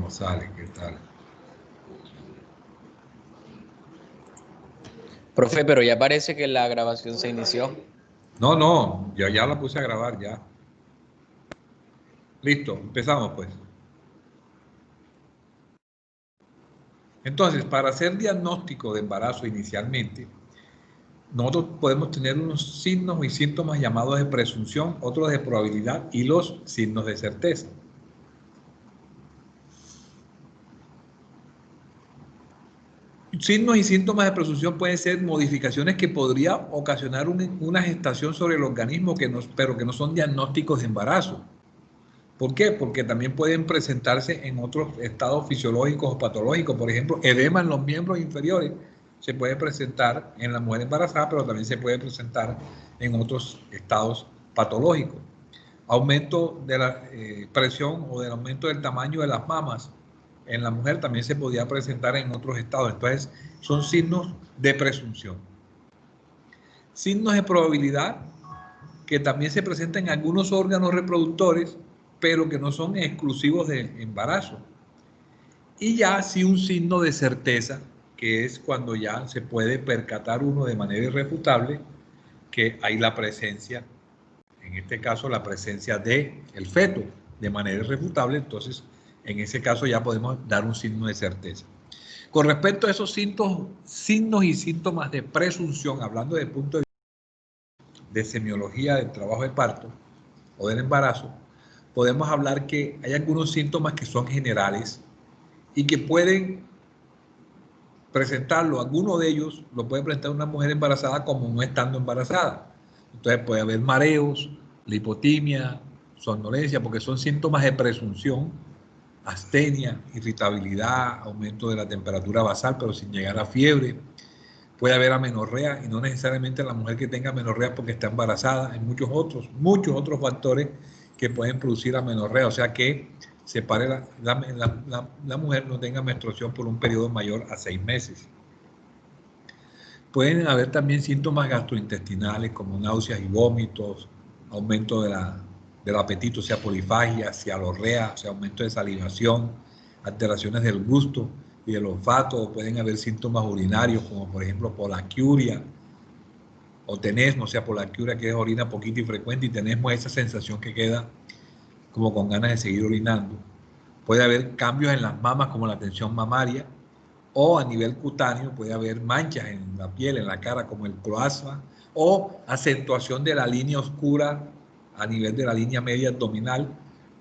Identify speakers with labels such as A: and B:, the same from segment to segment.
A: González, ¿qué tal?
B: Profe, pero ya parece que la grabación se inició.
A: No, yo ya la puse a grabar ya. Listo, empezamos pues. Entonces, para hacer diagnóstico de embarazo inicialmente, nosotros podemos tener unos signos y síntomas llamados de presunción, otros de probabilidad y los signos de certeza. Signos y síntomas de presunción pueden ser modificaciones que podría ocasionar una gestación sobre el organismo, pero que no son diagnósticos de embarazo. ¿Por qué? Porque también pueden presentarse en otros estados fisiológicos o patológicos. Por ejemplo, edema en los miembros inferiores se puede presentar en la mujer embarazada, pero también se puede presentar en otros estados patológicos. Aumento de la presión o del aumento del tamaño de las mamas en la mujer también se podía presentar en otros estados. Entonces, son signos de presunción. Signos de probabilidad que también se presentan en algunos órganos reproductores, pero que no son exclusivos de embarazo. Y ya sí un signo de certeza, que es cuando ya se puede percatar uno de manera irrefutable que hay la presencia, en este caso la presencia del feto, de manera irrefutable. Entonces en ese caso ya podemos dar un signo de certeza. Con respecto a esos signos y síntomas de presunción, hablando desde el punto de semiología del trabajo de parto o del embarazo, podemos hablar que hay algunos síntomas que son generales y que pueden presentarlo, alguno de ellos lo puede presentar una mujer embarazada como no estando embarazada. Entonces puede haber mareos, lipotimia, somnolencia, porque son síntomas de presunción, astenia, irritabilidad, aumento de la temperatura basal, pero sin llegar a fiebre. Puede haber amenorrea, y no necesariamente la mujer que tenga amenorrea porque está embarazada. Hay muchos otros factores que pueden producir amenorrea, o sea que la mujer no tenga menstruación por un periodo mayor a 6 meses. Pueden haber también síntomas gastrointestinales como náuseas y vómitos, aumento del apetito, sea polifagia, cialorrea, sea aumento de salivación, alteraciones del gusto y del olfato. Pueden haber síntomas urinarios como por ejemplo polaquiuria o tenesmo, o sea polaquiuria que es orina poquita y frecuente, y tenesmo es esa sensación que queda como con ganas de seguir orinando. Puede haber cambios en las mamas como la tensión mamaria, o a nivel cutáneo puede haber manchas en la piel, en la cara, como el cloasma, o acentuación de la línea oscura a nivel de la línea media abdominal,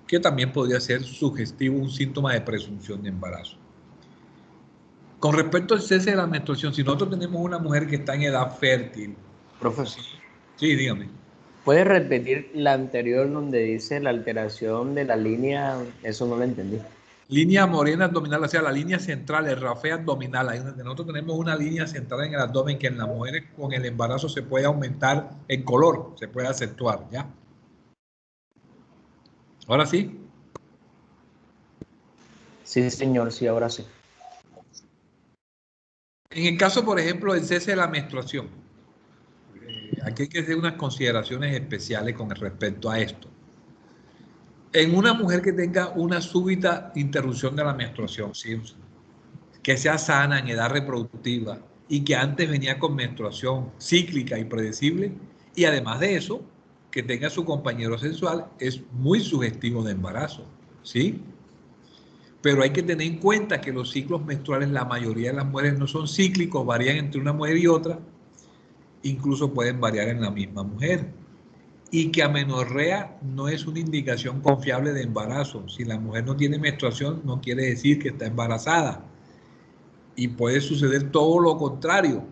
A: que también podría ser sugestivo, un síntoma de presunción de embarazo. Con respecto al cese de la menstruación, si nosotros tenemos una mujer que está en edad fértil,
B: Profesor,
A: sí, dígame.
B: ¿puedes repetir la anterior donde dice la alteración de la línea? Eso no lo entendí.
A: Línea morena abdominal, o sea, la línea central, el rafé abdominal. Ahí donde nosotros tenemos una línea central en el abdomen que en las mujeres con el embarazo se puede aumentar en color, se puede acentuar, ¿ya? Ahora sí.
B: Sí, señor, sí, ahora sí.
A: En el caso, por ejemplo, del cese de la menstruación, aquí hay que hacer unas consideraciones especiales con respecto a esto. En una mujer que tenga una súbita interrupción de la menstruación, ¿sí? Que sea sana en edad reproductiva y que antes venía con menstruación cíclica y predecible, y además de eso, que tenga su compañero sexual, es muy sugestivo de embarazo, ¿sí? Pero hay que tener en cuenta que los ciclos menstruales, la mayoría de las mujeres no son cíclicos, varían entre una mujer y otra, incluso pueden variar en la misma mujer. Y que amenorrea no es una indicación confiable de embarazo. Si la mujer no tiene menstruación, no quiere decir que está embarazada. Y puede suceder todo lo contrario.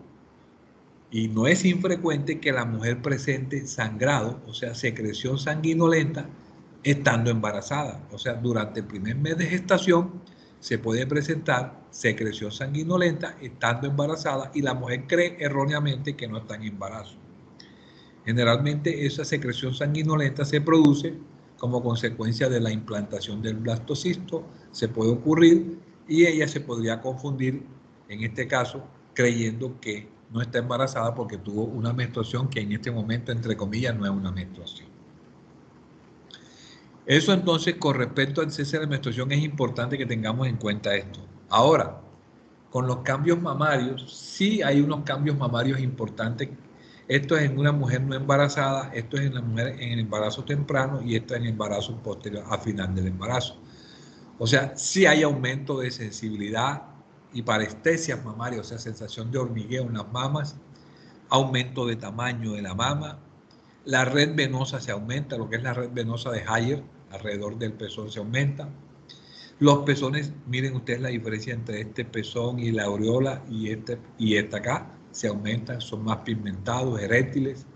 A: Y no es infrecuente que la mujer presente sangrado, o sea, secreción sanguinolenta, estando embarazada. O sea, durante el primer mes de gestación se puede presentar secreción sanguinolenta estando embarazada y la mujer cree erróneamente que no está en embarazo. Generalmente esa secreción sanguinolenta se produce como consecuencia de la implantación del blastocisto, se puede ocurrir y ella se podría confundir, en este caso, creyendo que no está embarazada porque tuvo una menstruación que en este momento, entre comillas, no es una menstruación. Eso entonces, con respecto al cese de la menstruación, es importante que tengamos en cuenta esto. Ahora, con los cambios mamarios, sí hay unos cambios mamarios importantes. Esto es en una mujer no embarazada, esto es en la mujer en el embarazo temprano y esto en el embarazo posterior, a final del embarazo. O sea, sí hay aumento de sensibilidad y parestesias mamarias, o sea, sensación de hormigueo en las mamas, aumento de tamaño de la mama, la red venosa se aumenta, lo que es la red venosa de Hayer, alrededor del pezón se aumenta. Los pezones, miren ustedes la diferencia entre este pezón y la aureola y esta acá, se aumentan, son más pigmentados, eréctiles.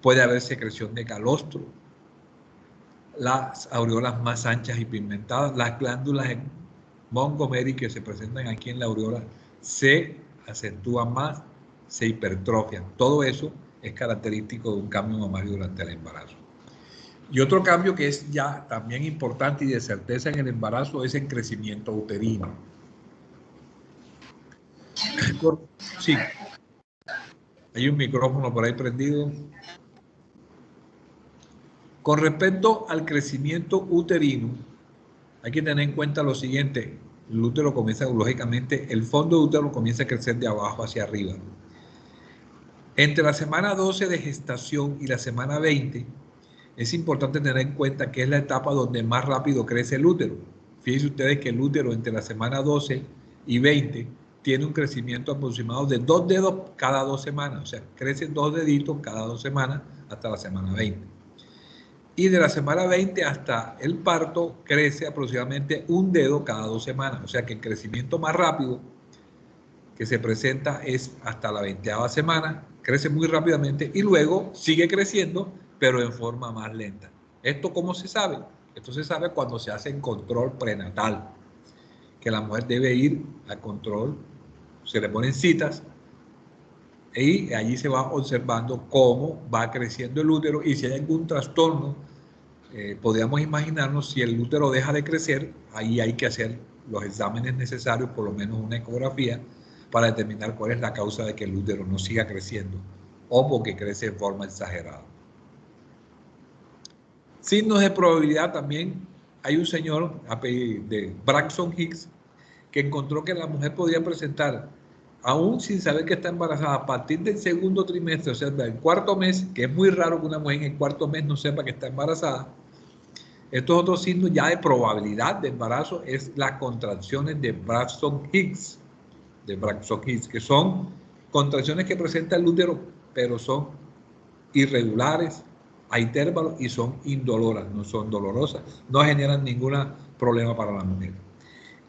A: Puede haber secreción de calostro, las aureolas más anchas y pigmentadas, las glándulas en Montgomery que se presentan aquí en la aureola se acentúan más, se hipertrofian. Todo eso es característico de un cambio mamario durante el embarazo. Y otro cambio que es ya también importante y de certeza en el embarazo es el crecimiento uterino. Sí, hay un micrófono por ahí prendido. Con respecto al crecimiento uterino, hay que tener en cuenta lo siguiente. El útero comienza, lógicamente, el fondo del útero comienza a crecer de abajo hacia arriba. Entre la semana 12 de gestación y la semana 20, es importante tener en cuenta que es la etapa donde más rápido crece el útero. Fíjense ustedes que el útero entre la semana 12 y 20 tiene un crecimiento aproximado de 2 dedos cada 2 semanas. O sea, crecen 2 deditos cada 2 semanas hasta la semana 20. Y de la semana 20 hasta el parto crece aproximadamente 1 dedo cada 2 semanas. O sea que el crecimiento más rápido que se presenta es hasta la 20ª semana, crece muy rápidamente y luego sigue creciendo, pero en forma más lenta. ¿Esto cómo se sabe? Esto se sabe cuando se hace el control prenatal, que la mujer debe ir al control, se le ponen citas y allí se va observando cómo va creciendo el útero y si hay algún trastorno, podríamos imaginarnos si el útero deja de crecer, ahí hay que hacer los exámenes necesarios, por lo menos una ecografía, para determinar cuál es la causa de que el útero no siga creciendo o porque crece de forma exagerada. Signos de probabilidad también. Hay un señor de Braxton Hicks que encontró que la mujer podría presentar, aún sin saber que está embarazada, a partir del segundo trimestre, o sea, del cuarto mes, que es muy raro que una mujer en el cuarto mes no sepa que está embarazada. Estos otros signos ya de probabilidad de embarazo es las contracciones de Braxton Hicks, que son contracciones que presenta el útero, pero son irregulares, a intervalos y son indoloras, no son dolorosas, no generan ningún problema para la mujer.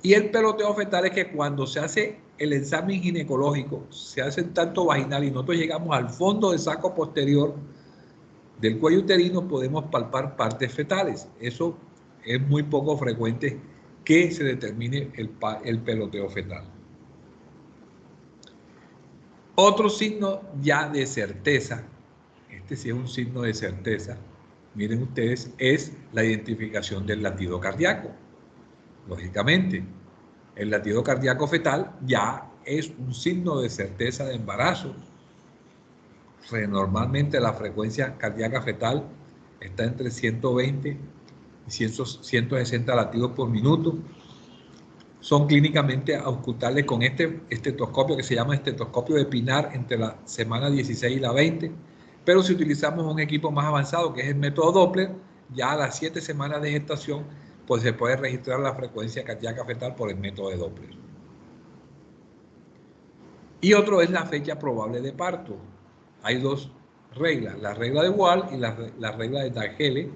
A: Y el peloteo fetal es que cuando se hace el examen ginecológico, se hace tanto vaginal y nosotros llegamos al fondo del saco posterior del cuello uterino, podemos palpar partes fetales. Eso es muy poco frecuente que se determine el peloteo fetal. Otro signo ya de certeza, este sí es un signo de certeza, miren ustedes, es la identificación del latido cardíaco. Lógicamente, el latido cardíaco fetal ya es un signo de certeza de embarazo. Normalmente la frecuencia cardíaca fetal está entre 120 y 160 latidos por minuto. Son clínicamente auscultables con este estetoscopio que se llama estetoscopio de Pinar entre la semana 16 y la 20, pero si utilizamos un equipo más avanzado que es el método Doppler, ya a las 7 semanas de gestación pues se puede registrar la frecuencia cardíaca fetal por el método de Doppler. Y otro es la fecha probable de parto. Hay dos reglas, la regla de Wall y la regla de Dargele,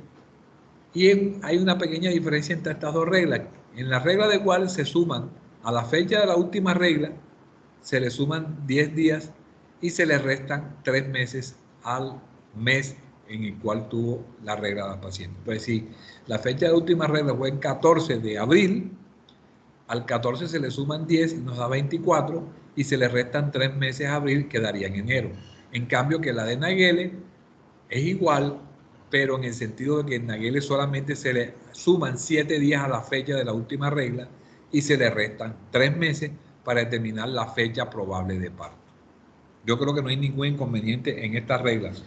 A: y hay una pequeña diferencia entre estas dos reglas. En la regla de Wall se suman a la fecha de la última regla, se le suman 10 días y se le restan 3 meses al mes en el cual tuvo la regla la paciente. Pues si la fecha de la última regla fue el 14 de abril, al 14 se le suman 10 y nos da 24 y se le restan 3 meses a abril, quedaría en enero. En cambio que la de Naegele es igual, pero en el sentido de que en Naegele solamente se le suman 7 días a la fecha de la última regla y se le restan 3 meses para determinar la fecha probable de parto. Yo creo que no hay ningún inconveniente en estas reglas.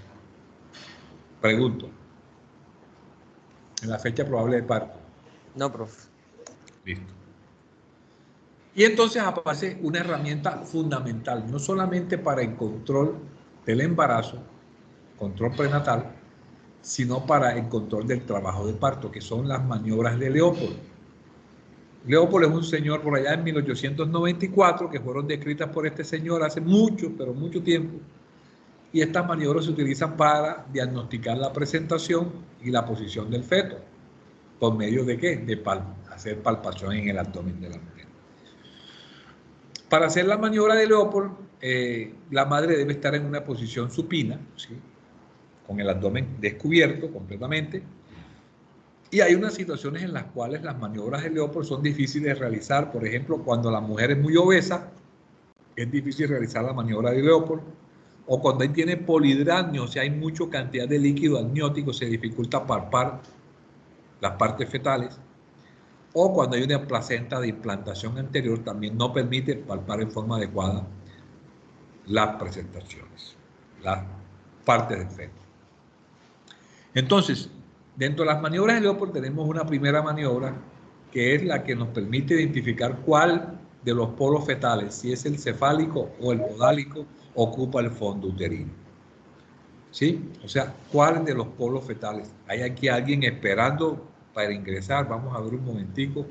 A: Pregunto. En la fecha probable de parto.
B: No, profe.
A: Listo. Y entonces aparece una herramienta fundamental, no solamente para el control del embarazo, control prenatal, sino para el control del trabajo de parto, que son las maniobras de Leopold. Leopold es un señor por allá en 1894, que fueron descritas por este señor hace mucho, pero mucho tiempo, y estas maniobras se utilizan para diagnosticar la presentación y la posición del feto. ¿Por medio de qué? De hacer palpación en el abdomen de la mujer. Para hacer la maniobra de Leopold, la madre debe estar en una posición supina, ¿sí? Con el abdomen descubierto completamente. Y hay unas situaciones en las cuales las maniobras de Leopold son difíciles de realizar. Por ejemplo, cuando la mujer es muy obesa, es difícil realizar la maniobra de Leopold. O cuando ahí tiene polidramnio, o sea, hay mucha cantidad de líquido amniótico, se dificulta palpar las partes fetales. O cuando hay una placenta de implantación anterior, también no permite palpar en forma adecuada las presentaciones, las partes del feto. Entonces, dentro de las maniobras de Leopold tenemos una primera maniobra que es la que nos permite identificar cuál de los polos fetales, si es el cefálico o el podálico, ocupa el fondo uterino. ¿Sí? O sea, ¿cuál de los polos fetales? Hay aquí alguien esperando para ingresar. Vamos a ver un momentico.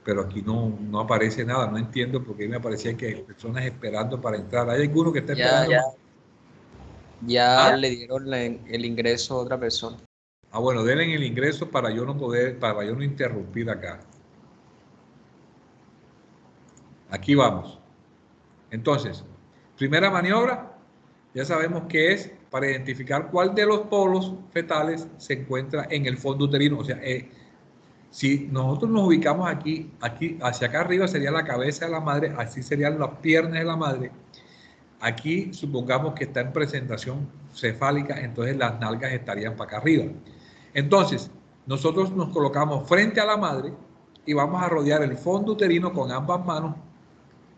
A: Pero aquí no aparece nada. No entiendo por qué me parecía que hay personas esperando para entrar. ¿Hay alguno que está esperando?
B: Ya
A: ¿Ah?
B: le dieron el ingreso a otra persona.
A: Ah, bueno, denle el ingreso para yo no interrumpir acá. Aquí vamos. Entonces, primera maniobra, ya sabemos que es para identificar cuál de los polos fetales se encuentra en el fondo uterino. O sea, si nosotros nos ubicamos aquí, hacia acá arriba sería la cabeza de la madre, así serían las piernas de la madre. Aquí supongamos que está en presentación cefálica, entonces las nalgas estarían para acá arriba. Entonces, nosotros nos colocamos frente a la madre y vamos a rodear el fondo uterino con ambas manos,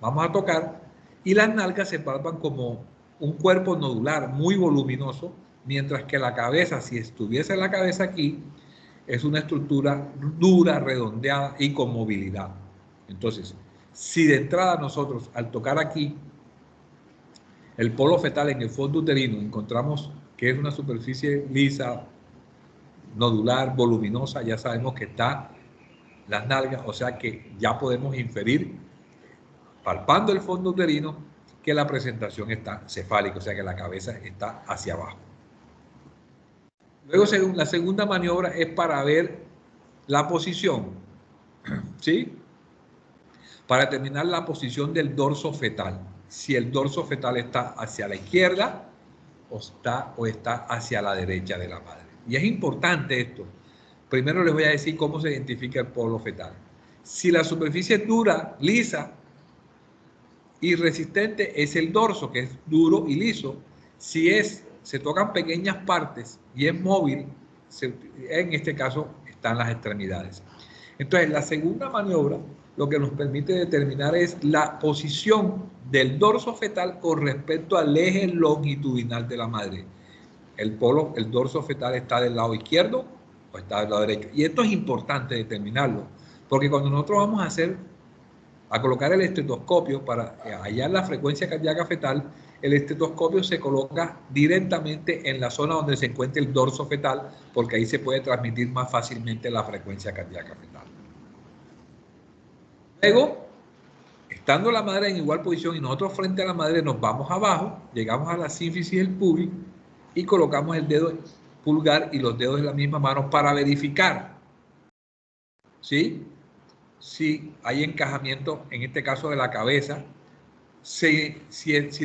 A: vamos a tocar y las nalgas se palpan como un cuerpo nodular muy voluminoso, mientras que la cabeza, si estuviese la cabeza aquí, es una estructura dura, redondeada y con movilidad. Entonces, si de entrada nosotros al tocar aquí el polo fetal en el fondo uterino encontramos que es una superficie lisa, nodular, voluminosa, ya sabemos que está las nalgas, o sea que ya podemos inferir, palpando el fondo uterino, que la presentación está cefálica, o sea que la cabeza está hacia abajo. Luego, la segunda maniobra es para ver la posición, ¿sí? Para determinar la posición del dorso fetal. Si el dorso fetal está hacia la izquierda o está hacia la derecha de la madre. Y es importante esto. Primero les voy a decir cómo se identifica el polo fetal. Si la superficie es dura, lisa y resistente, es el dorso, que es duro y liso. Si se tocan pequeñas partes y es móvil, en este caso están las extremidades. Entonces, la segunda maniobra lo que nos permite determinar es la posición del dorso fetal con respecto al eje longitudinal de la madre. El dorso fetal está del lado izquierdo o está del lado derecho. Y esto es importante determinarlo, porque cuando nosotros vamos a colocar el estetoscopio para hallar la frecuencia cardíaca fetal, el estetoscopio se coloca directamente en la zona donde se encuentra el dorso fetal, porque ahí se puede transmitir más fácilmente la frecuencia cardíaca fetal. Luego, estando la madre en igual posición y nosotros frente a la madre, nos vamos abajo, llegamos a la sínfisis del pubis y colocamos el dedo pulgar y los dedos de la misma mano para verificar, ¿sí? Si hay encajamiento, en este caso de la cabeza. Si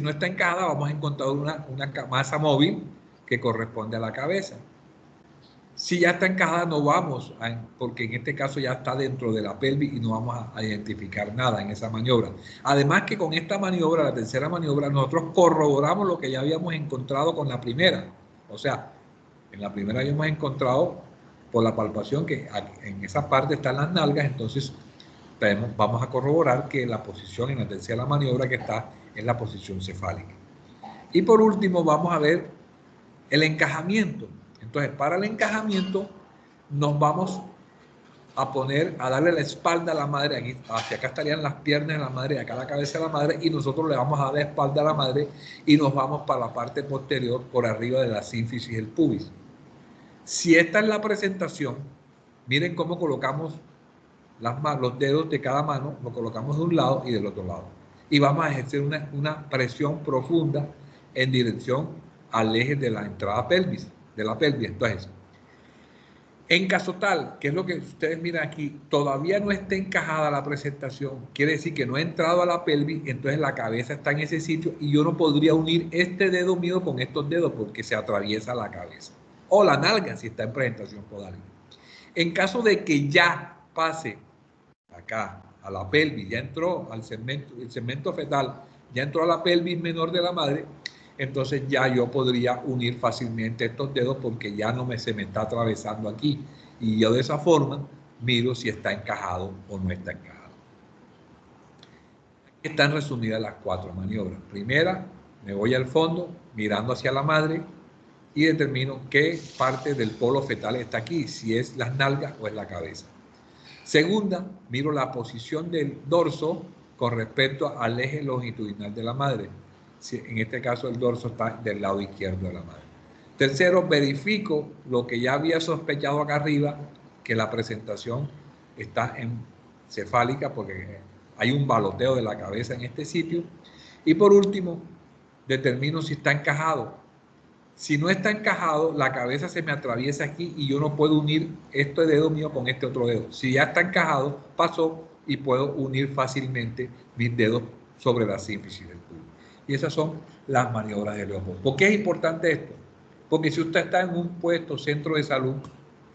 A: no está encajada, vamos a encontrar una masa móvil que corresponde a la cabeza. Si ya está encajada, no vamos, porque en este caso ya está dentro de la pelvis y no vamos a identificar nada en esa maniobra. Además que con esta maniobra, la tercera maniobra, nosotros corroboramos lo que ya habíamos encontrado con la primera. O sea, en la primera habíamos encontrado por la palpación que en esa parte están las nalgas, entonces vamos a corroborar que la posición en la tercera maniobra que está es la posición cefálica. Y por último vamos a ver el encajamiento. Entonces, para el encajamiento nos vamos a poner, a darle la espalda a la madre, aquí, hacia acá estarían las piernas de la madre, acá la cabeza de la madre, y nosotros le vamos a dar la espalda a la madre y nos vamos para la parte posterior, por arriba de la sínfisis y el pubis. Si esta es la presentación, miren cómo colocamos los dedos de cada mano, lo colocamos de un lado y del otro lado. Y vamos a ejercer una presión profunda en dirección al eje de la entrada pelvis, de la pelvis. Entonces, en caso tal, que es lo que ustedes miran aquí, todavía no está encajada la presentación, quiere decir que no ha entrado a la pelvis, entonces la cabeza está en ese sitio y yo no podría unir este dedo mío con estos dedos porque se atraviesa la cabeza. O la nalga si está en presentación podálica. En caso de que ya pase acá a la pelvis, ya entró al segmento, el segmento fetal, ya entró a la pelvis menor de la madre, entonces ya yo podría unir fácilmente estos dedos porque ya no se me está atravesando aquí. Y yo de esa forma miro si está encajado o no está encajado. Aquí están resumidas las 4 maniobras. Primera, me voy al fondo mirando hacia la madre y determino qué parte del polo fetal está aquí, si es las nalgas o es la cabeza. Segunda, miro la posición del dorso con respecto al eje longitudinal de la madre. En este caso el dorso está del lado izquierdo de la madre. Tercero, verifico lo que ya había sospechado acá arriba, que la presentación está encefálica porque hay un baloteo de la cabeza en este sitio. Y por último, determino si está encajado. Si no está encajado, la cabeza se me atraviesa aquí y yo no puedo unir este dedo mío con este otro dedo. Si ya está encajado, pasó y puedo unir fácilmente mis dedos sobre la sínfisis del pubis. Y esas son las maniobras de Leopold. ¿Por qué es importante esto? Porque si usted está en un puesto centro de salud,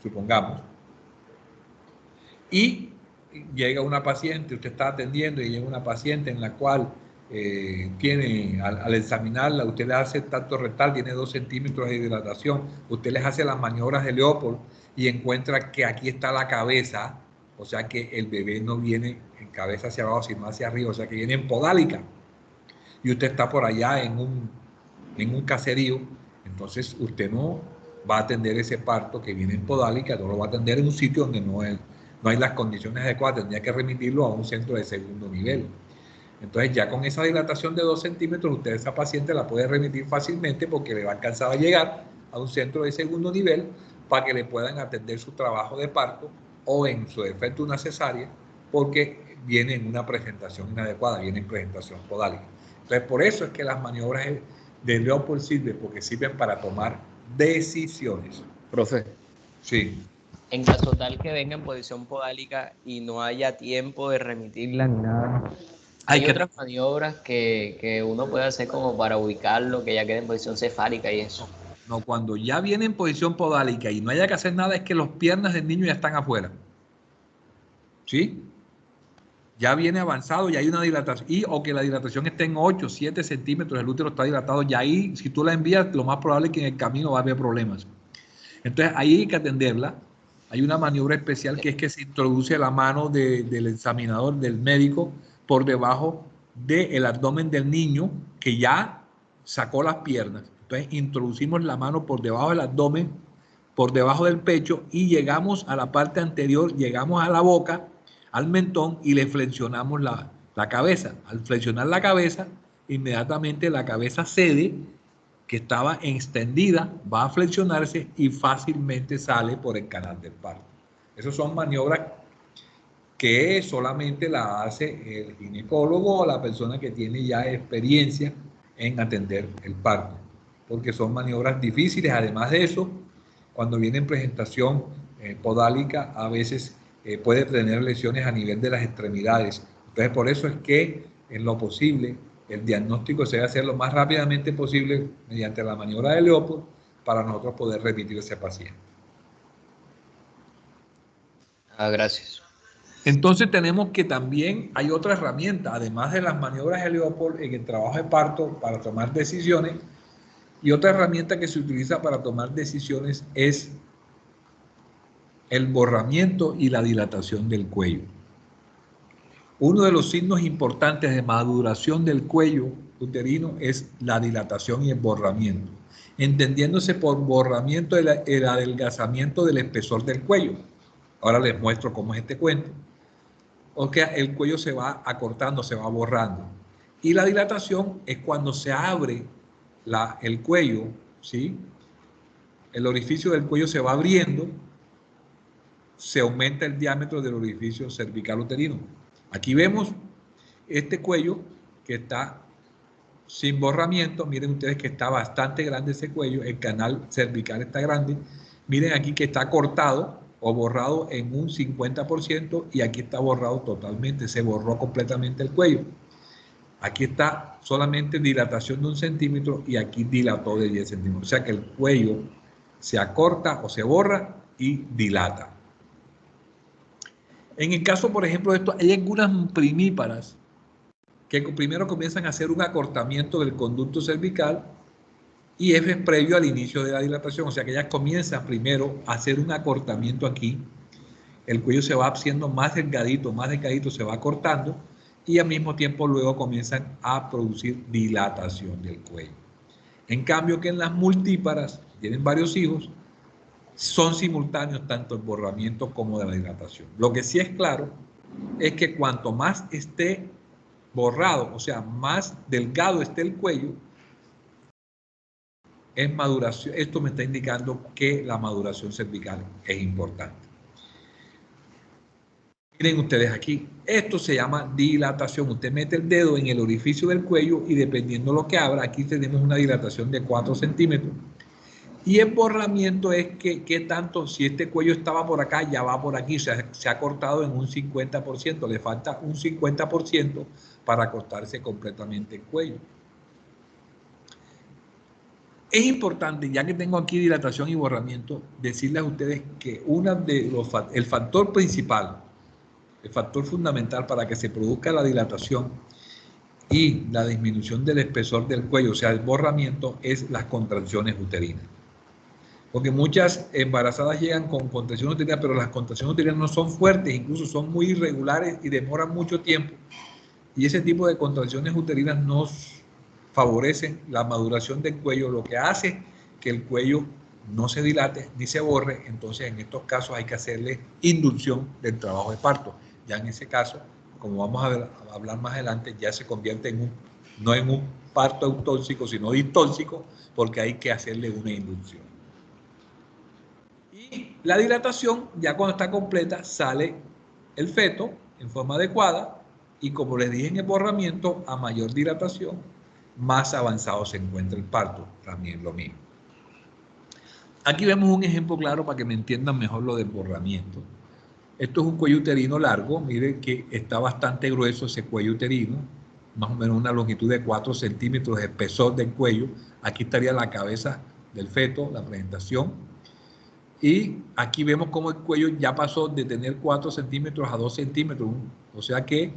A: supongamos, y llega una paciente, usted está atendiendo y llega una paciente en la cual tiene, al examinarla, usted le hace tacto rectal, tiene 2 centímetros de dilatación, usted les hace las maniobras de Leopold y encuentra que aquí está la cabeza, o sea que el bebé no viene en cabeza hacia abajo, sino hacia arriba, o sea que viene en podálica. Y usted está por allá en un caserío, entonces usted no va a atender ese parto que viene en podálica, no lo va a atender en un sitio donde no hay las condiciones adecuadas, tendría que remitirlo a un centro de segundo nivel. Entonces ya con esa dilatación de 2 centímetros, usted a esa paciente la puede remitir fácilmente porque le va a alcanzar a llegar a un centro de segundo nivel para que le puedan atender su trabajo de parto o en su defecto una cesárea porque viene en una presentación inadecuada, viene en presentación podálica. Entonces por eso es que las maniobras de Leopold sirven, porque sirven para tomar decisiones.
B: Profe.
A: Sí.
B: En caso tal que venga en posición podálica y no haya tiempo de remitirla ni nada, hay otras maniobras que uno puede hacer como para ubicarlo, que ya quede en posición cefálica y eso.
A: No, cuando ya viene en posición podálica y no haya que hacer nada, es que las piernas del niño ya están afuera. ¿Sí? Ya viene avanzado, ya hay una dilatación, o que la dilatación esté en 8, 7 centímetros, el útero está dilatado, ya ahí, si tú la envías, lo más probable es que en el camino va a haber problemas. Entonces, ahí hay que atenderla. Hay una maniobra especial que es que se introduce la mano del examinador, del médico, por debajo del abdomen del niño que ya sacó las piernas. Entonces, introducimos la mano por debajo del abdomen, por debajo del pecho y llegamos a la parte anterior, llegamos a la boca, al mentón y le flexionamos la cabeza. Al flexionar la cabeza, inmediatamente la cabeza cede, que estaba extendida, va a flexionarse y fácilmente sale por el canal del parto. Esas son maniobras que solamente la hace el ginecólogo o la persona que tiene ya experiencia en atender el parto, porque son maniobras difíciles. Además de eso, cuando viene en presentación podálica, a veces puede tener lesiones a nivel de las extremidades. Entonces, por eso es que en lo posible el diagnóstico se debe hacer lo más rápidamente posible mediante la maniobra de Leopold para nosotros poder remitir a ese paciente.
B: Gracias.
A: Entonces tenemos que también hay otra herramienta, además de las maniobras de Leopold en el trabajo de parto para tomar decisiones, y otra herramienta que se utiliza para tomar decisiones es el borramiento y la dilatación del cuello. Uno de los signos importantes de maduración del cuello uterino es la dilatación y el borramiento, entendiéndose por borramiento el adelgazamiento del espesor del cuello. Ahora les muestro cómo es este cuento. O sea, el cuello se va acortando, se va borrando. Y la dilatación es cuando se abre el cuello, ¿sí? El orificio del cuello se va abriendo, se aumenta el diámetro del orificio cervical uterino. Aquí vemos este cuello que está sin borramiento. Miren ustedes que está bastante grande ese cuello, el canal cervical está grande. Miren aquí que está cortado o borrado en un 50% y aquí está borrado totalmente, se borró completamente el cuello. Aquí está solamente dilatación de 1 centímetro y aquí dilató de 10 centímetros. O sea que el cuello se acorta o se borra y dilata. En el caso, por ejemplo, de esto, hay algunas primíparas que primero comienzan a hacer un acortamiento del conducto cervical y eso es previo al inicio de la dilatación. O sea que ellas comienzan primero a hacer un acortamiento aquí. El cuello se va haciendo más delgadito, se va acortando y al mismo tiempo luego comienzan a producir dilatación del cuello. En cambio que en las multíparas, tienen varios hijos, son simultáneos tanto el borramiento como de la dilatación. Lo que sí es claro es que cuanto más esté borrado, o sea, más delgado esté el cuello, es maduración. Esto me está indicando que la maduración cervical es importante. Miren ustedes aquí, esto se llama dilatación. Usted mete el dedo en el orificio del cuello y dependiendo de lo que abra, aquí tenemos una dilatación de 4 centímetros. Y el borramiento es que tanto, si este cuello estaba por acá, ya va por aquí, se ha cortado en un 50%, le falta un 50% para cortarse completamente el cuello. Es importante, ya que tengo aquí dilatación y borramiento, decirles a ustedes que el factor principal, el factor fundamental para que se produzca la dilatación y la disminución del espesor del cuello, o sea, el borramiento, es las contracciones uterinas. Porque muchas embarazadas llegan con contracciones uterinas, pero las contracciones uterinas no son fuertes, incluso son muy irregulares y demoran mucho tiempo. Y ese tipo de contracciones uterinas nos favorecen la maduración del cuello, lo que hace que el cuello no se dilate ni se borre. Entonces, en estos casos hay que hacerle inducción del trabajo de parto. Ya en ese caso, como vamos a hablar más adelante, ya se convierte no en un parto eutóxico, sino distóxico, porque hay que hacerle una inducción. Y la dilatación, ya cuando está completa, sale el feto en forma adecuada y como les dije en el borramiento, a mayor dilatación, más avanzado se encuentra el parto, también lo mismo. Aquí vemos un ejemplo claro para que me entiendan mejor lo del borramiento. Esto es un cuello uterino largo, miren que está bastante grueso ese cuello uterino, más o menos una longitud de 4 centímetros de espesor del cuello. Aquí estaría la cabeza del feto, la presentación. Y aquí vemos cómo el cuello ya pasó de tener 4 centímetros a 2 centímetros, o sea que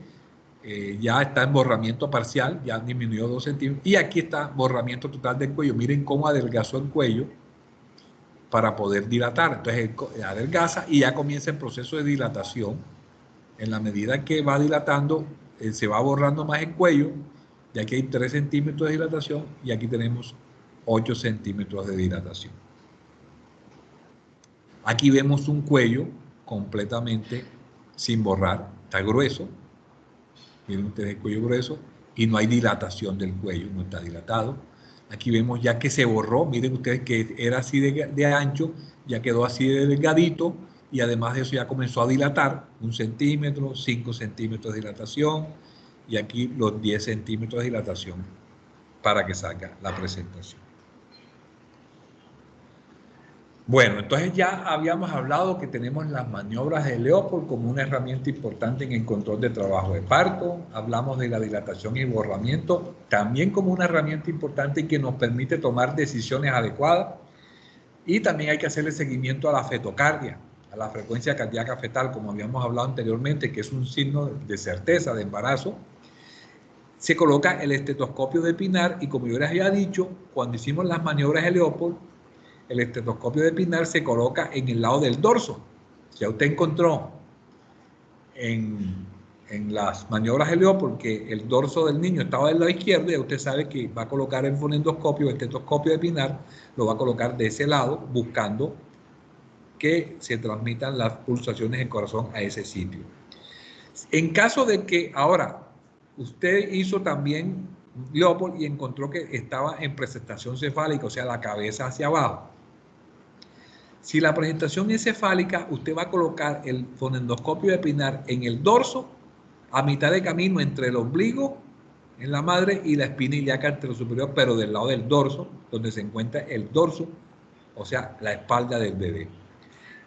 A: ya está en borramiento parcial, ya disminuyó 2 centímetros. Y aquí está borramiento total del cuello. Miren cómo adelgazó el cuello para poder dilatar. Entonces adelgaza y ya comienza el proceso de dilatación. En la medida que va dilatando, se va borrando más el cuello. Y aquí hay 3 centímetros de dilatación y aquí tenemos 8 centímetros de dilatación. Aquí vemos un cuello completamente sin borrar, está grueso, miren ustedes el cuello grueso y no hay dilatación del cuello, no está dilatado. Aquí vemos ya que se borró, miren ustedes que era así de ancho, ya quedó así de delgadito y además de eso ya comenzó a dilatar 1 centímetro, 5 centímetros de dilatación y aquí los 10 centímetros de dilatación para que salga la presentación. Bueno, entonces ya habíamos hablado que tenemos las maniobras de Leopold como una herramienta importante en el control de trabajo de parto. Hablamos de la dilatación y borramiento también como una herramienta importante que nos permite tomar decisiones adecuadas. Y también hay que hacerle seguimiento a la fetocardia, a la frecuencia cardíaca fetal, como habíamos hablado anteriormente, que es un signo de certeza de embarazo. Se coloca el estetoscopio de Pinar y como yo les había dicho, cuando hicimos las maniobras de Leopold, el estetoscopio de Pinar se coloca en el lado del dorso. Ya usted encontró en en las maniobras de Leopold que el dorso del niño estaba del lado izquierdo, y usted sabe que va a colocar el fonendoscopio, el estetoscopio de Pinar, lo va a colocar de ese lado, buscando que se transmitan las pulsaciones del corazón a ese sitio. En caso de que ahora usted hizo también Leopold y encontró que estaba en presentación cefálica, o sea, la cabeza hacia abajo. Si la presentación es cefálica, usted va a colocar el fonendoscopio de Pinar en el dorso, a mitad de camino entre el ombligo en la madre y la espina ilíaca anterosuperior, pero del lado del dorso, donde se encuentra el dorso, o sea, la espalda del bebé.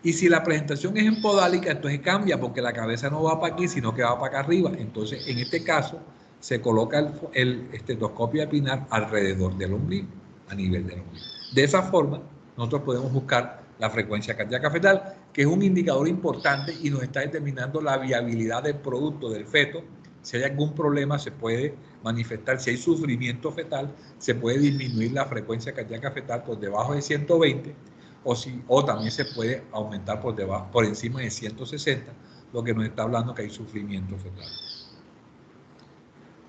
A: Y si la presentación es en podálica, entonces cambia, porque la cabeza no va para aquí, sino que va para acá arriba. Entonces, en este caso, se coloca el estetoscopio de Pinar alrededor del ombligo, a nivel del ombligo. De esa forma, nosotros podemos buscar la frecuencia cardíaca fetal, que es un indicador importante y nos está determinando la viabilidad del producto del feto. Si hay algún problema, se puede manifestar. Si hay sufrimiento fetal, se puede disminuir la frecuencia cardíaca fetal por debajo de 120, o también se puede aumentar por encima de 160, lo que nos está hablando que hay sufrimiento fetal.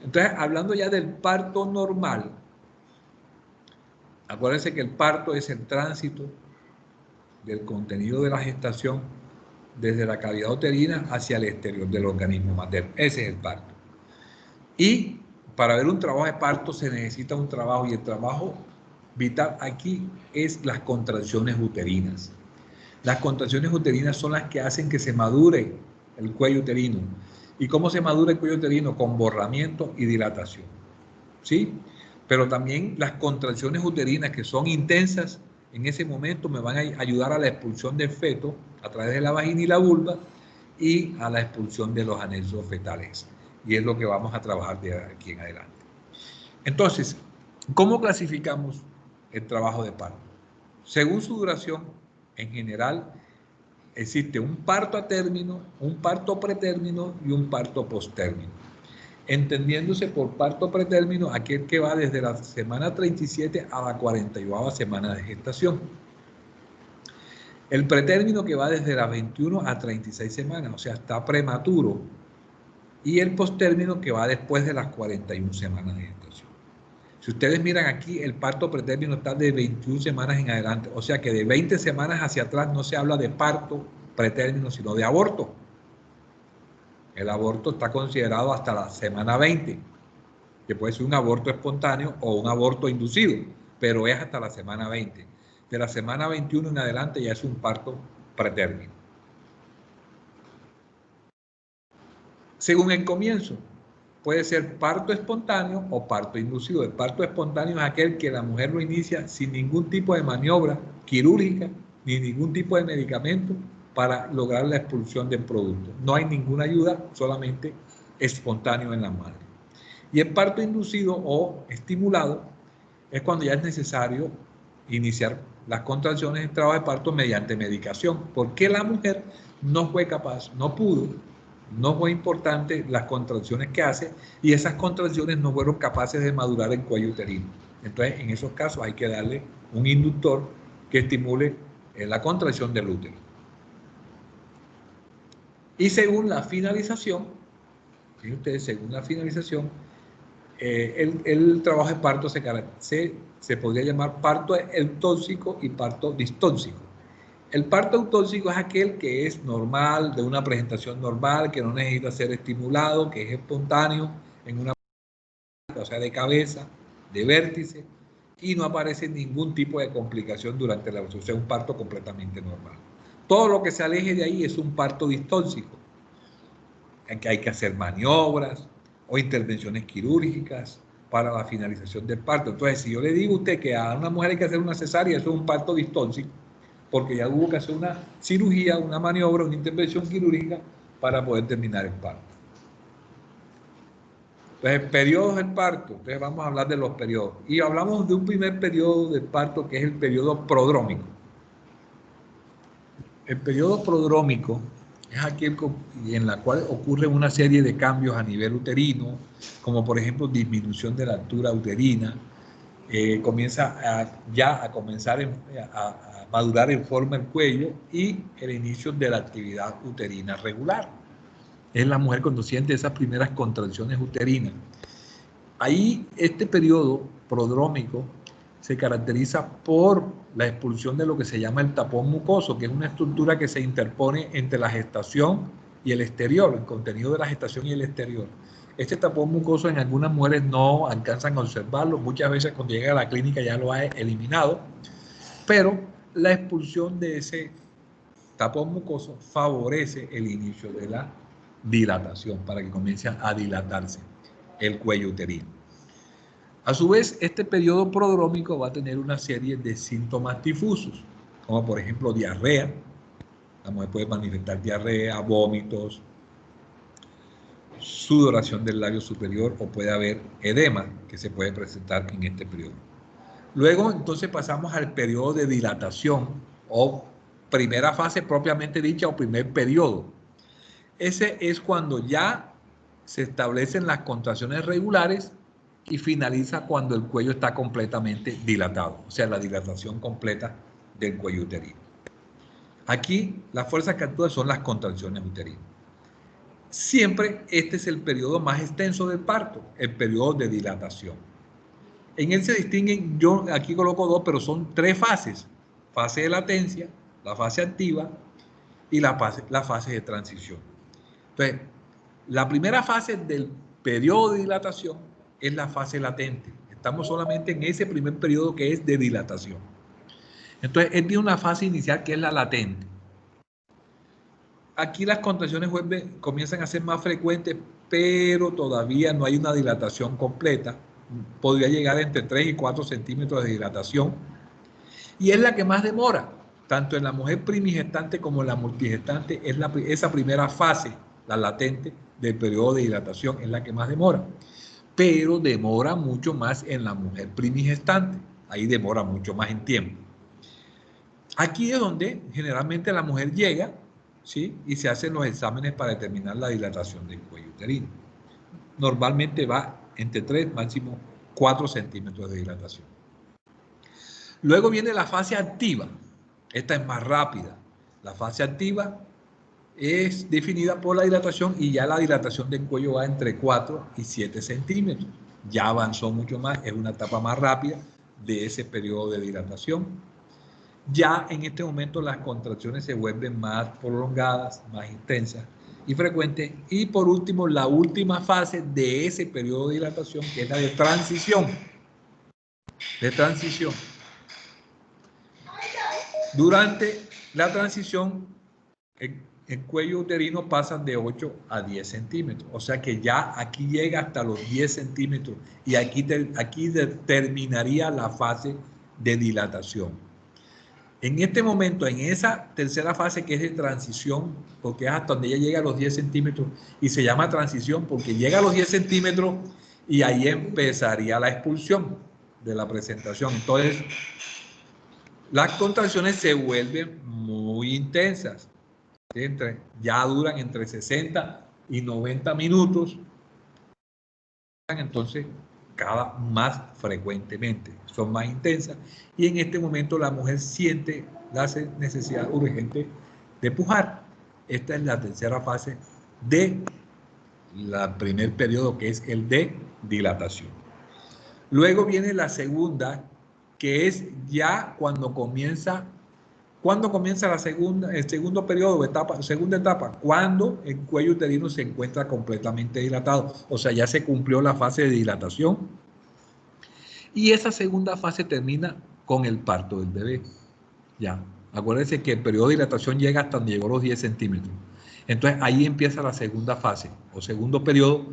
A: Entonces, hablando ya del parto normal, acuérdense que el parto es el tránsito del contenido de la gestación desde la cavidad uterina hacia el exterior del organismo materno. Ese es el parto. Y para ver un trabajo de parto se necesita un trabajo, y el trabajo vital aquí es las contracciones uterinas. Las contracciones uterinas son las que hacen que se madure el cuello uterino. ¿Y cómo se madura el cuello uterino? Con borramiento y dilatación. ¿Sí? Pero también las contracciones uterinas, que son intensas, en ese momento me van a ayudar a la expulsión del feto a través de la vagina y la vulva, y a la expulsión de los anexos fetales. Y es lo que vamos a trabajar de aquí en adelante. Entonces, ¿cómo clasificamos el trabajo de parto? Según su duración, en general, existe un parto a término, un parto pretérmino y un parto posttérmino. Entendiéndose por parto pretérmino aquel que va desde la semana 37 a la 42ª semana de gestación. El pretérmino que va desde las 21 a 36 semanas, o sea, está prematuro. Y el posttérmino que va después de las 41 semanas de gestación. Si ustedes miran aquí, el parto pretérmino está de 21 semanas en adelante. O sea que de 20 semanas hacia atrás no se habla de parto pretérmino, sino de aborto. El aborto está considerado hasta la semana 20, que puede ser un aborto espontáneo o un aborto inducido, pero es hasta la semana 20. De la semana 21 en adelante ya es un parto pretérmino. Según el comienzo, puede ser parto espontáneo o parto inducido. El parto espontáneo es aquel que la mujer lo inicia sin ningún tipo de maniobra quirúrgica ni ningún tipo de medicamento para lograr la expulsión del producto. No hay ninguna ayuda, solamente espontáneo en la madre. Y el parto inducido o estimulado es cuando ya es necesario iniciar las contracciones en trabajo de parto mediante medicación, porque la mujer no fue capaz, no pudo, no fue importante las contracciones que hace, y esas contracciones no fueron capaces de madurar el cuello uterino. Entonces, en esos casos hay que darle un inductor que estimule la contracción del útero. Y según la finalización, fíjense ustedes, según la finalización, el trabajo de parto se podría llamar parto eutóxico y parto distóxico. El parto eutóxico es aquel que es normal, de una presentación normal, que no necesita ser estimulado, que es espontáneo, en una, o sea, de cabeza, de vértice, y no aparece ningún tipo de complicación durante la o sea, un parto completamente normal. Todo lo que se aleje de ahí es un parto distóxico, en que hay que hacer maniobras o intervenciones quirúrgicas para la finalización del parto. Entonces, si yo le digo a usted que a una mujer hay que hacer una cesárea, eso es un parto distóxico, porque ya hubo que hacer una cirugía, una maniobra, una intervención quirúrgica para poder terminar el parto. Entonces, periodos del parto. Entonces, vamos a hablar de los periodos. Y hablamos de un primer periodo del parto, que es el periodo prodrómico. El periodo prodrómico es aquel en la cual ocurre una serie de cambios a nivel uterino, como por ejemplo disminución de la altura uterina, comienza a comenzar a madurar en forma el cuello y el inicio de la actividad uterina regular. es la mujer cuando siente esas primeras contracciones uterinas. Ahí este periodo prodrómico se caracteriza por la expulsión de lo que se llama el tapón mucoso, que es una estructura que se interpone entre la gestación y el exterior, el contenido de la gestación y el exterior. Este tapón mucoso en algunas mujeres no alcanzan a observarlo, muchas veces cuando llega a la clínica ya lo ha eliminado, pero la expulsión de ese tapón mucoso favorece el inicio de la dilatación para que comience a dilatarse el cuello uterino. A su vez, este periodo prodrómico va a tener una serie de síntomas difusos, como por ejemplo diarrea. La mujer puede manifestar diarrea, vómitos, sudoración del labio superior o puede haber edema que se puede presentar en este periodo. Luego, entonces, pasamos al periodo de dilatación o primera fase propiamente dicha o primer periodo. Ese es cuando ya se establecen las contracciones regulares y finaliza cuando el cuello está completamente dilatado, o sea, la dilatación completa del cuello uterino. Aquí las fuerzas que actúan son las contracciones uterinas. Siempre este es el periodo más extenso del parto, el periodo de dilatación. En él se distinguen, yo aquí coloco dos, pero son tres fases: fase de latencia, la fase activa y la fase de transición. Entonces, la primera fase del periodo de dilatación es la fase latente. Estamos solamente en ese primer periodo que es de dilatación. Entonces, él tiene una fase inicial que es la latente. Aquí las contracciones comienzan a ser más frecuentes, pero todavía no hay una dilatación completa. Podría llegar entre 3 y 4 centímetros de dilatación. Y es la que más demora, tanto en la mujer primigestante como en la multigestante. Esa primera fase, la latente, del periodo de dilatación es la que más demora, pero demora mucho más en la mujer primigestante, ahí demora mucho más en tiempo. Aquí es donde generalmente la mujer llega, ¿sí? Y se hacen los exámenes para determinar la dilatación del cuello uterino. Normalmente va entre 3, máximo 4 centímetros de dilatación. Luego viene la fase activa, esta es más rápida. La fase activa es definida por la dilatación y ya la dilatación del cuello va entre 4 y 7 centímetros. Ya avanzó mucho más, es una etapa más rápida de ese periodo de dilatación. Ya en este momento las contracciones se vuelven más prolongadas, más intensas y frecuentes. Y por último, la última fase de ese periodo de dilatación, que es la de transición. Durante la transición, el cuello uterino pasa de 8 a 10 centímetros. O sea que ya aquí llega hasta los 10 centímetros y aquí terminaría la fase de dilatación. En este momento, en esa tercera fase que es de transición, porque es hasta donde ella llega a los 10 centímetros y se llama transición porque llega a los 10 centímetros y ahí empezaría la expulsión de la presentación. Entonces, las contracciones se vuelven muy intensas. Ya duran entre 60 y 90 minutos. Entonces, cada más frecuentemente, son más intensas. Y en este momento la mujer siente la necesidad urgente de pujar. Esta es la tercera fase de la primer periodo, que es el de dilatación. Luego viene la segunda, que es ya cuando comienza el segundo periodo, segunda etapa, cuando el cuello uterino se encuentra completamente dilatado. O sea, ya se cumplió la fase de dilatación. Y esa segunda fase termina con el parto del bebé. Ya, acuérdense que el periodo de dilatación llega hasta donde llegó los 10 centímetros. Entonces, ahí empieza la segunda fase, o segundo periodo,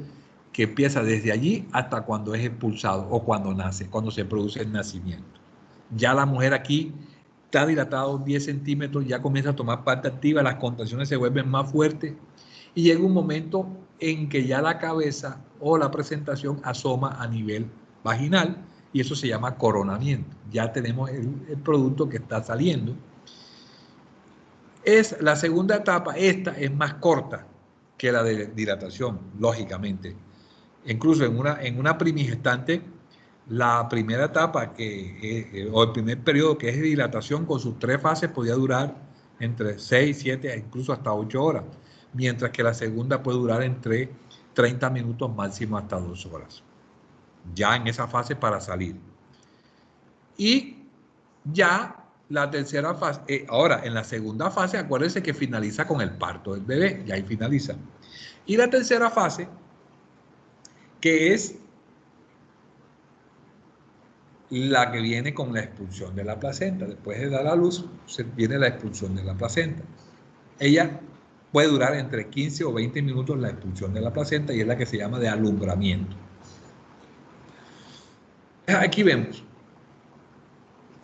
A: que empieza desde allí hasta cuando es expulsado o cuando nace, cuando se produce el nacimiento. Ya la mujer aquí está dilatado 10 centímetros, ya comienza a tomar parte activa, las contracciones se vuelven más fuertes y llega un momento en que ya la cabeza o la presentación asoma a nivel vaginal y eso se llama coronamiento. Ya tenemos el producto que está saliendo. Es la segunda etapa, esta es más corta que la de dilatación, lógicamente. Incluso en una primigestante, la primera etapa o el primer periodo que es de dilatación con sus 3 fases podía durar entre 6, 7, incluso hasta 8 horas. mientras que la segunda puede durar entre 30 minutos máximo hasta 2 horas. Ya en esa fase para salir. Y ya la tercera fase, ahora en la segunda fase, acuérdense que finaliza con el parto del bebé, y ahí finaliza. Y la tercera fase, que es la que viene con la expulsión de la placenta. Después de dar a luz, viene la expulsión de la placenta. Ella puede durar entre 15 o 20 minutos la expulsión de la placenta y es la que se llama de alumbramiento. Aquí vemos.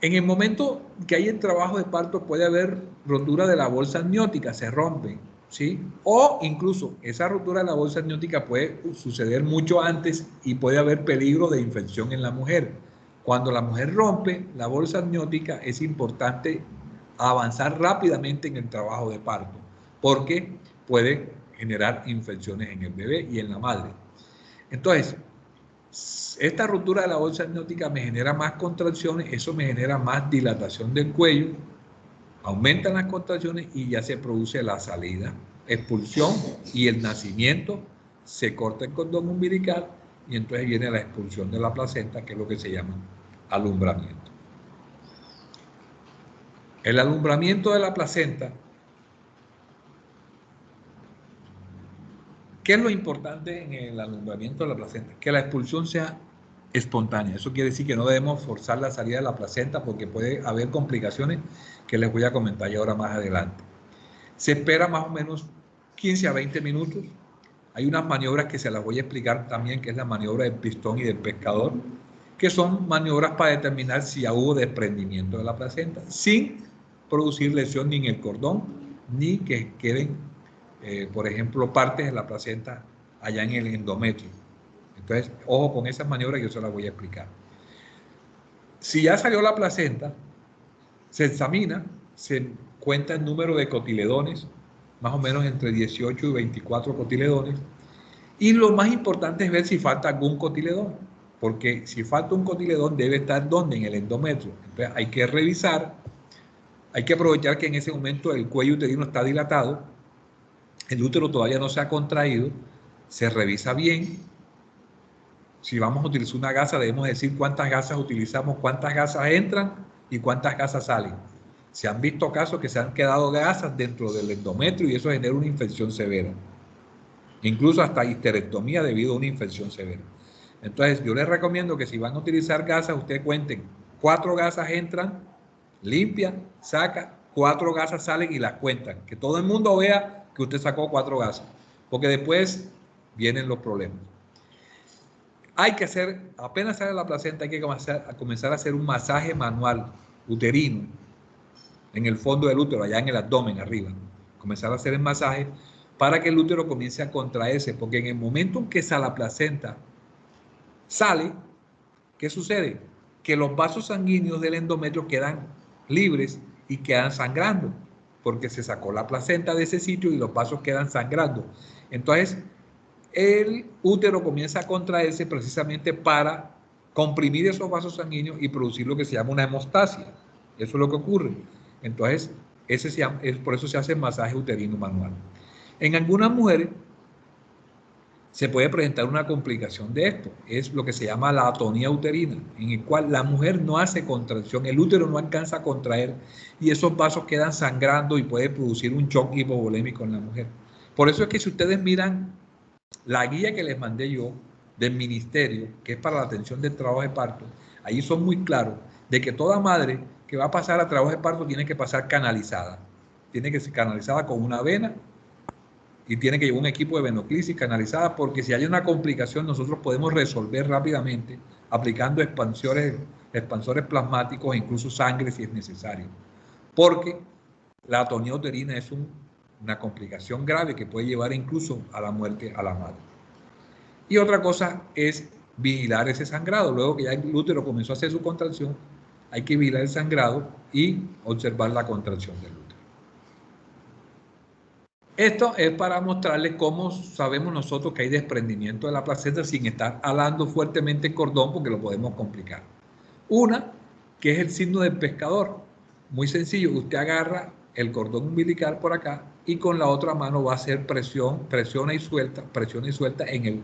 A: En el momento que hay el trabajo de parto puede haber rotura de la bolsa amniótica, se rompe, ¿sí? O incluso esa rotura de la bolsa amniótica puede suceder mucho antes y puede haber peligro de infección en la mujer. Cuando la mujer rompe la bolsa amniótica es importante avanzar rápidamente en el trabajo de parto porque puede generar infecciones en el bebé y en la madre. Entonces, esta ruptura de la bolsa amniótica me genera más contracciones, eso me genera más dilatación del cuello, aumentan las contracciones y ya se produce la salida, expulsión y el nacimiento, se corta el cordón umbilical y entonces viene la expulsión de la placenta, que es lo que se llama alumbramiento. El alumbramiento de la placenta, ¿qué es lo importante en el alumbramiento de la placenta? Que la expulsión sea espontánea. Eso quiere decir que no debemos forzar la salida de la placenta porque puede haber complicaciones que les voy a comentar ya ahora más adelante. Se espera más o menos 15 a 20 minutos. Hay unas maniobras que se las voy a explicar también, que es la maniobra del pistón y del pescador, que son maniobras para determinar si ya hubo desprendimiento de la placenta, sin producir lesión ni en el cordón, ni que queden, por ejemplo, partes de la placenta allá en el endometrio. Entonces, ojo con esas maniobras, yo se las voy a explicar. Si ya salió la placenta, se examina, se cuenta el número de cotiledones, más o menos entre 18 y 24 cotiledones, y lo más importante es ver si falta algún cotiledón, porque si falta un cotiledón debe estar ¿dónde? En el endometrio. Entonces hay que revisar, hay que aprovechar que en ese momento el cuello uterino está dilatado, el útero todavía no se ha contraído, se revisa bien. Si vamos a utilizar una gasa, debemos decir cuántas gasas utilizamos, cuántas gasas entran y cuántas gasas salen. Se han visto casos que se han quedado gasas dentro del endometrio y eso genera una infección severa. Incluso hasta histerectomía debido a una infección severa. Entonces, yo les recomiendo que si van a utilizar gasas, ustedes cuenten 4 gasas entran, limpian, saca, 4 gasas salen y las cuentan. Que todo el mundo vea que usted sacó 4 gasas, porque después vienen los problemas. Hay que hacer, apenas sale la placenta, hay que comenzar a hacer un masaje manual uterino en el fondo del útero, allá en el abdomen, arriba. Comenzar a hacer el masaje para que el útero comience a contraerse, porque en el momento en que la placenta sale, ¿qué sucede? Que los vasos sanguíneos del endometrio quedan libres y quedan sangrando, porque se sacó la placenta de ese sitio y los vasos quedan sangrando. Entonces, el útero comienza a contraerse precisamente para comprimir esos vasos sanguíneos y producir lo que se llama una hemostasia. Eso es lo que ocurre. Entonces, por eso se hace el masaje uterino manual. En algunas mujeres se puede presentar una complicación de esto. Es lo que se llama la atonía uterina, en el cual la mujer no hace contracción, el útero no alcanza a contraer y esos vasos quedan sangrando y puede producir un shock hipovolémico en la mujer. Por eso es que si ustedes miran la guía que les mandé yo del ministerio, que es para la atención del trabajo de parto, ahí son muy claros de que toda madre que va a pasar a trabajo de parto tiene que pasar canalizada. Tiene que ser canalizada con una vena y tiene que llevar un equipo de venoclisis canalizada, porque si hay una complicación nosotros podemos resolver rápidamente aplicando expansores plasmáticos e incluso sangre si es necesario. Porque la atonía uterina es una complicación grave que puede llevar incluso a la muerte a la madre. Y otra cosa es vigilar ese sangrado. Luego que ya el útero comenzó a hacer su contracción, hay que vigilar el sangrado y observar la contracción del útero. Esto es para mostrarles cómo sabemos nosotros que hay desprendimiento de la placenta sin estar alando fuertemente el cordón, porque lo podemos complicar. Una, que es el signo del pescador. Muy sencillo, usted agarra el cordón umbilical por acá y con la otra mano va a hacer presiona y suelta en el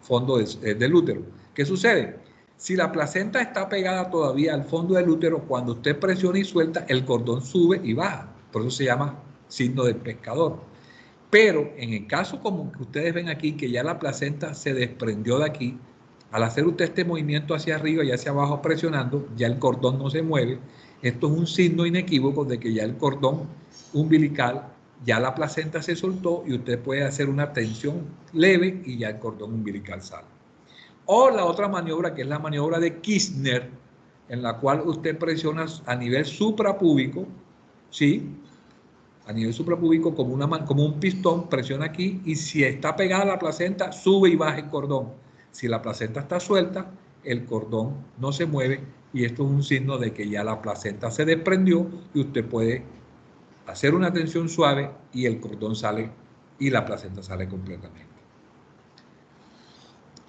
A: fondo del útero. ¿Qué sucede? Si la placenta está pegada todavía al fondo del útero, cuando usted presiona y suelta, el cordón sube y baja. Por eso se llama signo del pescador. Pero en el caso como que ustedes ven aquí, que ya la placenta se desprendió de aquí, al hacer usted este movimiento hacia arriba y hacia abajo presionando, ya el cordón no se mueve. Esto es un signo inequívoco de que ya el cordón umbilical, ya la placenta se soltó y usted puede hacer una tensión leve y ya el cordón umbilical sale. O la otra maniobra, que es la maniobra de Kirchner, en la cual usted presiona a nivel suprapúbico, ¿sí? A nivel suprapúbico como un pistón, presiona aquí y si está pegada a la placenta, sube y baja el cordón. Si la placenta está suelta, el cordón no se mueve y esto es un signo de que ya la placenta se desprendió y usted puede hacer una tensión suave y el cordón sale y la placenta sale completamente.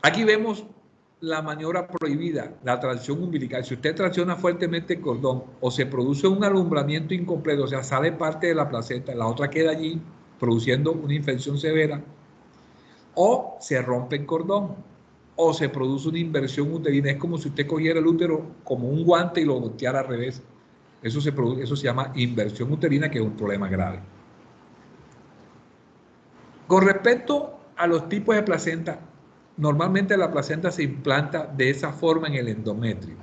A: Aquí vemos la maniobra prohibida, la tracción umbilical. Si usted tracciona fuertemente el cordón o se produce un alumbramiento incompleto, o sea, sale parte de la placenta, la otra queda allí produciendo una infección severa, o se rompe el cordón, o se produce una inversión uterina. Es como si usted cogiera el útero como un guante y lo volteara al revés. Eso se llama inversión uterina, que es un problema grave. Con respecto a los tipos de placenta, normalmente la placenta se implanta de esa forma en el endometrio.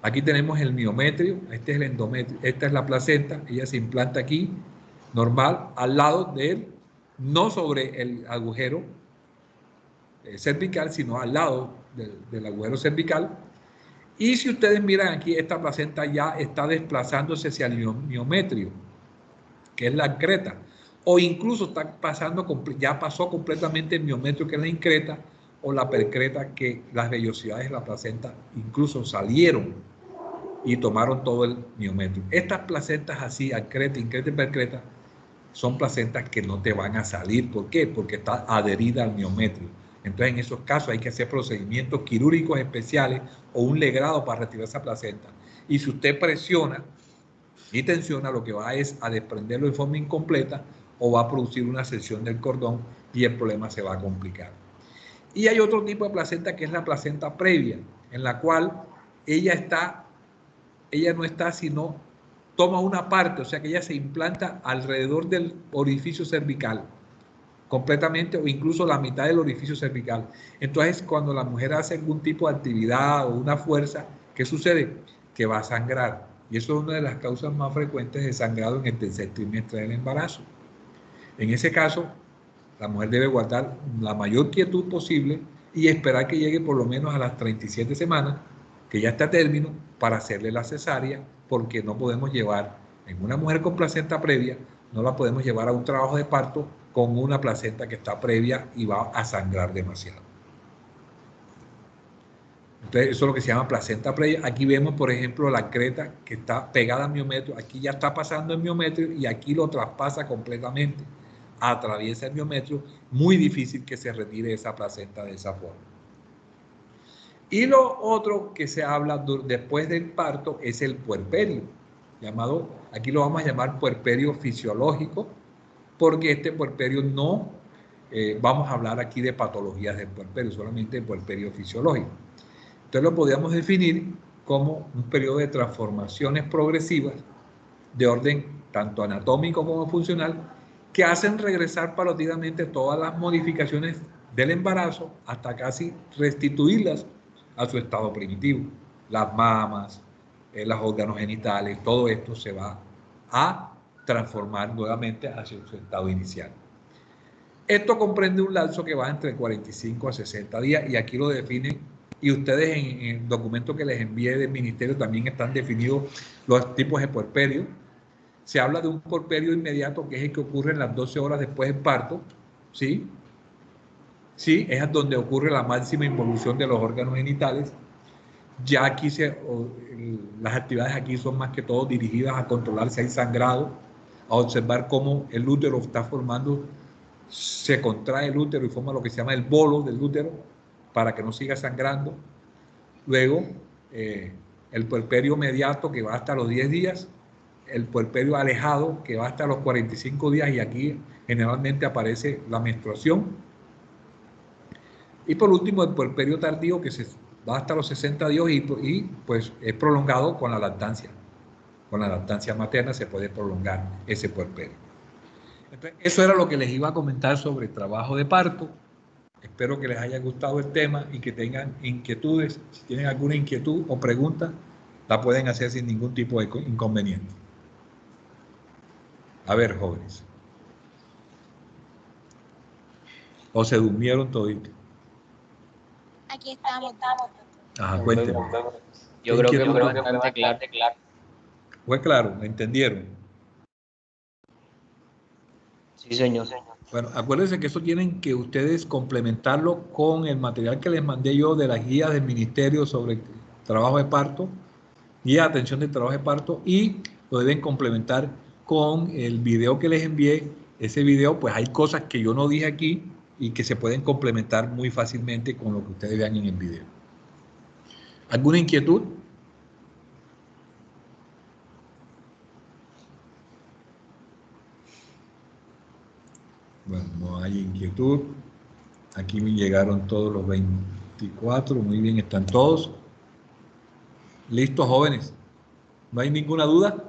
A: Aquí tenemos el miometrio, este es el endometrio, esta es la placenta, ella se implanta aquí, normal, al lado de él, no sobre el agujero cervical, sino al lado del agujero cervical. Y si ustedes miran aquí, esta placenta ya está desplazándose hacia el miometrio, que es la increta, o incluso está pasando, ya pasó completamente el miometrio, que es la increta, o la percreta, que las vellosidades de la placenta incluso salieron y tomaron todo el miometrio. Estas placentas así, increta y percreta, son placentas que no te van a salir. ¿Por qué? Porque está adherida al miometrio. Entonces, en esos casos hay que hacer procedimientos quirúrgicos especiales o un legrado para retirar esa placenta. Y si usted presiona y tensiona, lo que va es a desprenderlo de forma incompleta o va a producir una sección del cordón y el problema se va a complicar. Y hay otro tipo de placenta que es la placenta previa, en la cual ella no está, sino toma una parte, o sea que ella se implanta alrededor del orificio cervical, completamente o incluso la mitad del orificio cervical. Entonces, cuando la mujer hace algún tipo de actividad o una fuerza, ¿qué sucede? Que va a sangrar. Y eso es una de las causas más frecuentes de sangrado en el tercer trimestre del embarazo. En ese caso, la mujer debe guardar la mayor quietud posible y esperar que llegue por lo menos a las 37 semanas, que ya está a término, para hacerle la cesárea, porque no podemos llevar, en una mujer con placenta previa, no la podemos llevar a un trabajo de parto con una placenta que está previa y va a sangrar demasiado. Entonces, eso es lo que se llama placenta previa. Aquí vemos, por ejemplo, la creta que está pegada al miometrio. Aquí ya está pasando el miometrio y aquí lo traspasa completamente. Atraviesa el miometrio. Muy difícil que se retire esa placenta de esa forma. Y lo otro que se habla después del parto es el puerperio, llamado, aquí lo vamos a llamar puerperio fisiológico, porque este puerperio no, vamos a hablar aquí de patologías del puerperio, solamente de puerperio fisiológico. Entonces lo podríamos definir como un periodo de transformaciones progresivas de orden tanto anatómico como funcional que hacen regresar paulatinamente todas las modificaciones del embarazo hasta casi restituirlas a su estado primitivo. Las mamas, los órganos genitales, todo esto se va a transformar nuevamente hacia su estado inicial. Esto comprende un lapso que va entre 45 a 60 días y aquí lo definen y ustedes en el documento que les envié del ministerio también están definidos los tipos de puerperio. Se habla de un puerperio inmediato que es el que ocurre en las 12 horas después del parto, ¿sí? Sí, es donde ocurre la máxima involución de los órganos genitales. Ya aquí las actividades aquí son más que todo dirigidas a controlar si hay sangrado, a observar cómo el útero está formando, se contrae el útero y forma lo que se llama el bolo del útero para que no siga sangrando. Luego, el puerperio mediato que va hasta los 10 días, el puerperio alejado, que va hasta los 45 días, y aquí generalmente aparece la menstruación. Y por último, el puerperio tardío, que se va hasta los 60 días y pues es prolongado con la lactancia. Con la lactancia materna se puede prolongar ese puerperio. Entonces, eso era lo que les iba a comentar sobre el trabajo de parto. Espero que les haya gustado el tema y que tengan inquietudes. Si tienen alguna inquietud o pregunta, la pueden hacer sin ningún tipo de inconveniente. A ver, jóvenes. ¿O se durmieron toditos?
C: Aquí estamos.
A: Ajá, cuéntenme.
B: Yo creo que fue bastante claro.
A: Fue claro, ¿me entendieron?
B: Sí, señor.
A: Bueno, acuérdense que eso tienen que ustedes complementarlo con el material que les mandé yo de las guías del ministerio sobre trabajo de parto, guía de atención del trabajo de parto, y lo deben complementar con el video que les envié. Ese video, pues hay cosas que yo no dije aquí y que se pueden complementar muy fácilmente con lo que ustedes vean en el video. ¿Alguna inquietud? Bueno, no hay inquietud. Aquí me llegaron todos los 24. Muy bien, están todos. ¿Listos, jóvenes? ¿No hay ninguna duda?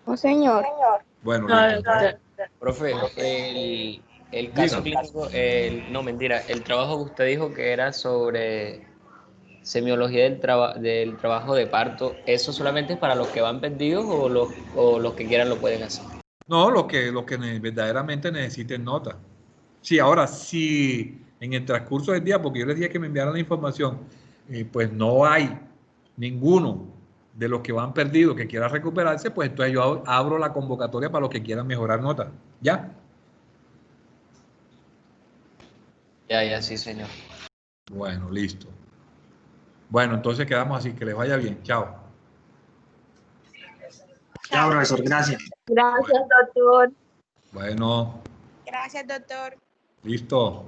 C: No, señor.
A: Bueno, listo.
B: Profe, el caso clínico, no, mentira, el trabajo que usted dijo que era sobre semiología del trabajo de parto, ¿eso solamente es para los que van perdidos o los que quieran lo pueden hacer?
A: No, lo que verdaderamente necesiten nota. Sí, ahora, si en el transcurso del día, porque yo les dije que me enviaran la información, pues no hay ninguno de los que van perdidos que quiera recuperarse, pues entonces yo abro la convocatoria para los que quieran mejorar nota. ¿Ya?
B: Ya, sí, señor.
A: Bueno, listo. Bueno, entonces quedamos así. Que les vaya bien. Chao.
D: Chao, profesor, gracias.
C: Gracias, doctor.
A: Bueno,
C: Gracias, doctor.
A: listo.